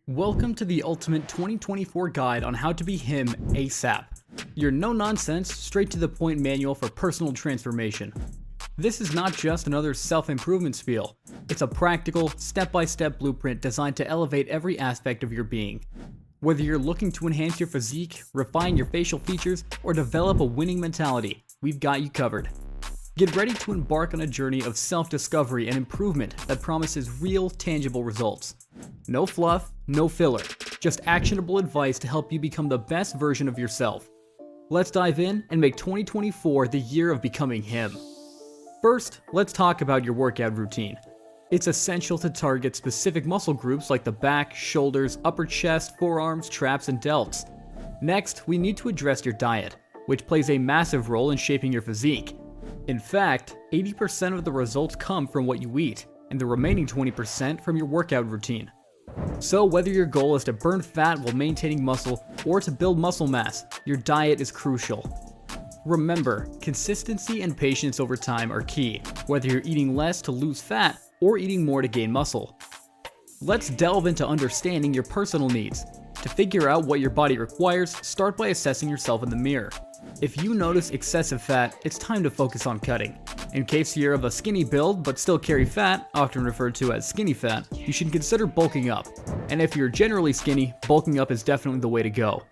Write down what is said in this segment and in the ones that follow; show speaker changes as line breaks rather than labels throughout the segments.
Welcome to the ultimate 2024 guide on how to be him ASAP. Your no-nonsense, straight-to-the-point manual for personal transformation. This is not just another self-improvement spiel. It's a practical, step-by-step blueprint designed to elevate every aspect of your being. Whether you're looking to enhance your physique, refine your facial features, or develop a winning mentality, we've got you covered. Get ready to embark on a journey of self-discovery and improvement that promises real, tangible results. No fluff, no filler, just actionable advice to help you become the best version of yourself. Let's dive in and make 2024 the year of becoming him. First, let's talk about your workout routine. It's essential to target specific muscle groups like the back, shoulders, upper chest, forearms, traps, and delts. Next, we need to address your diet, which plays a massive role in shaping your physique. In fact, 80% of the results come from what you eat, and the remaining 20% from your workout routine. So whether your goal is to burn fat while maintaining muscle or to build muscle mass, your diet is crucial. Remember, consistency and patience over time are key, whether you're eating less to lose fat or eating more to gain muscle. Let's delve into understanding your personal needs. To figure out what your body requires, start by assessing yourself in the mirror. If you notice excessive fat, it's time to focus on cutting. In case you're of a skinny build but still carry fat, often referred to as skinny fat, you should consider bulking up. And if you're generally skinny, bulking up is definitely the way to go.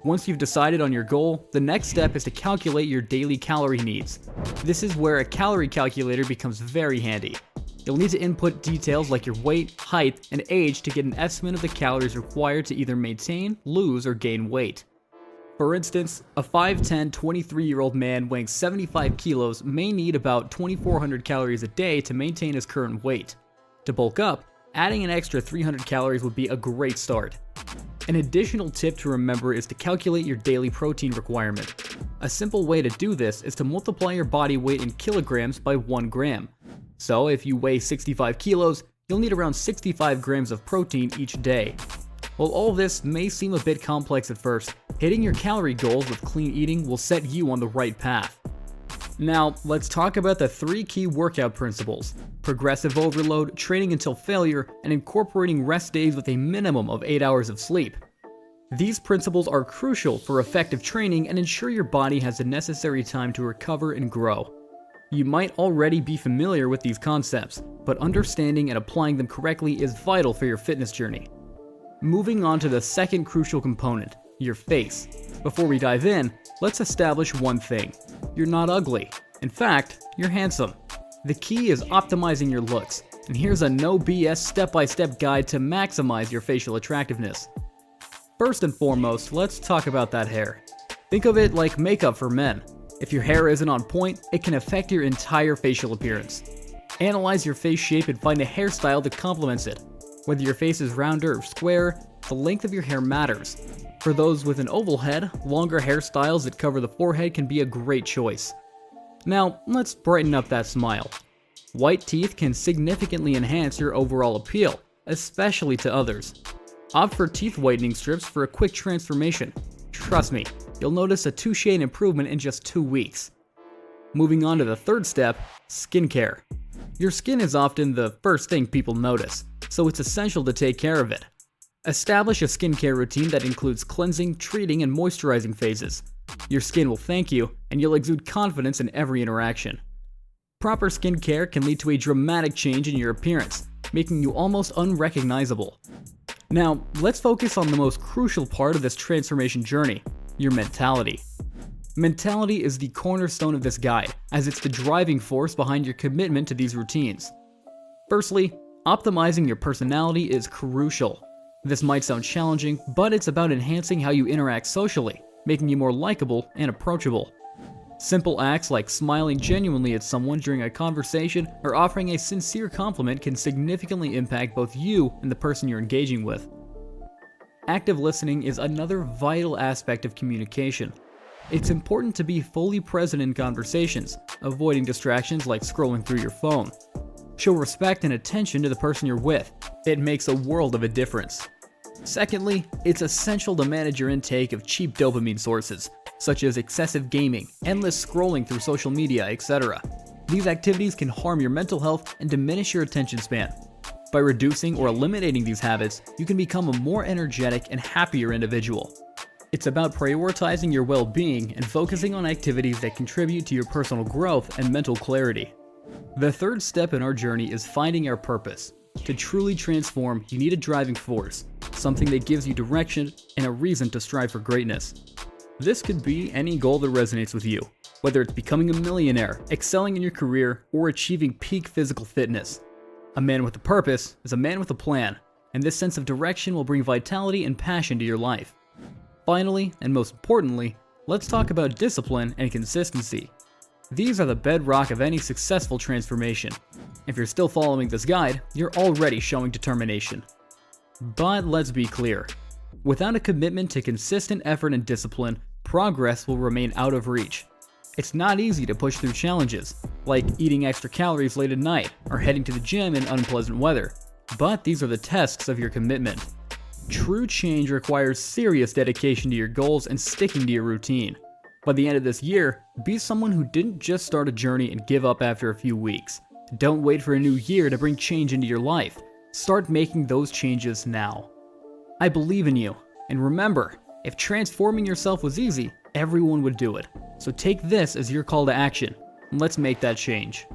Once you've decided on your goal, the next step is to calculate your daily calorie needs. This is where a calorie calculator becomes very handy. You'll need to input details like your weight, height, and age to get an estimate of the calories required to either maintain, lose, or gain weight. For instance, a 5'10", 23-year-old man weighing 75 kilos may need about 2,400 calories a day to maintain his current weight. To bulk up, adding an extra 300 calories would be a great start. An additional tip to remember is to calculate your daily protein requirement. A simple way to do this is to multiply your body weight in kilograms by 1 gram. So if you weigh 65 kilos, you'll need around 65 grams of protein each day. While all this may seem a bit complex at first, hitting your calorie goals with clean eating will set you on the right path. Now, let's talk about the 3 key workout principles: progressive overload, training until failure, and incorporating rest days with a minimum of 8 hours of sleep. These principles are crucial for effective training and ensure your body has the necessary time to recover and grow. You might already be familiar with these concepts, but understanding and applying them correctly is vital for your fitness journey. Moving on to the second crucial component, your face. Before we dive in, let's establish one thing. You're not ugly. In fact, you're handsome. The key is optimizing your looks, and here's a no BS step-by-step guide to maximize your facial attractiveness. First and foremost, let's talk about that hair. Think of it like makeup for men. If your hair isn't on point, it can affect your entire facial appearance. Analyze your face shape and find a hairstyle that complements it. Whether your face is rounder or square, the length of your hair matters. For those with an oval head, longer hairstyles that cover the forehead can be a great choice. Now, let's brighten up that smile. White teeth can significantly enhance your overall appeal, especially to others. Opt for teeth whitening strips for a quick transformation. Trust me, you'll notice a 2 shade improvement in just 2 weeks. Moving on to the third step, skincare. Your skin is often the first thing people notice, so it's essential to take care of it. Establish a skincare routine that includes cleansing, treating, and moisturizing phases. Your skin will thank you, and you'll exude confidence in every interaction. Proper skincare can lead to a dramatic change in your appearance, making you almost unrecognizable. Now, let's focus on the most crucial part of this transformation journey, your mentality. Mentality is the cornerstone of this guide, as it's the driving force behind your commitment to these routines. Firstly, optimizing your personality is crucial. This might sound challenging, but it's about enhancing how you interact socially, making you more likable and approachable. Simple acts like smiling genuinely at someone during a conversation or offering a sincere compliment can significantly impact both you and the person you're engaging with. Active listening is another vital aspect of communication. It's important to be fully present in conversations, avoiding distractions like scrolling through your phone. Show respect and attention to the person you're with. It makes a world of a difference. Secondly, it's essential to manage your intake of cheap dopamine sources, such as excessive gaming, endless scrolling through social media, etc. These activities can harm your mental health and diminish your attention span. By reducing or eliminating these habits, you can become a more energetic and happier individual. It's about prioritizing your well-being and focusing on activities that contribute to your personal growth and mental clarity. The third step in our journey is finding our purpose. To truly transform, you need a driving force, something that gives you direction and a reason to strive for greatness. This could be any goal that resonates with you, whether it's becoming a millionaire, excelling in your career, or achieving peak physical fitness. A man with a purpose is a man with a plan, and this sense of direction will bring vitality and passion to your life. Finally, and most importantly, let's talk about discipline and consistency. These are the bedrock of any successful transformation. If you're still following this guide, you're already showing determination. But let's be clear. Without a commitment to consistent effort and discipline, progress will remain out of reach. It's not easy to push through challenges, like eating extra calories late at night or heading to the gym in unpleasant weather. But these are the tests of your commitment. True change requires serious dedication to your goals and sticking to your routine. By the end of this year, be someone who didn't just start a journey and give up after a few weeks. Don't wait for a new year to bring change into your life. Start making those changes now. I believe in you, and remember, if transforming yourself was easy, everyone would do it. So take this as your call to action, and let's make that change.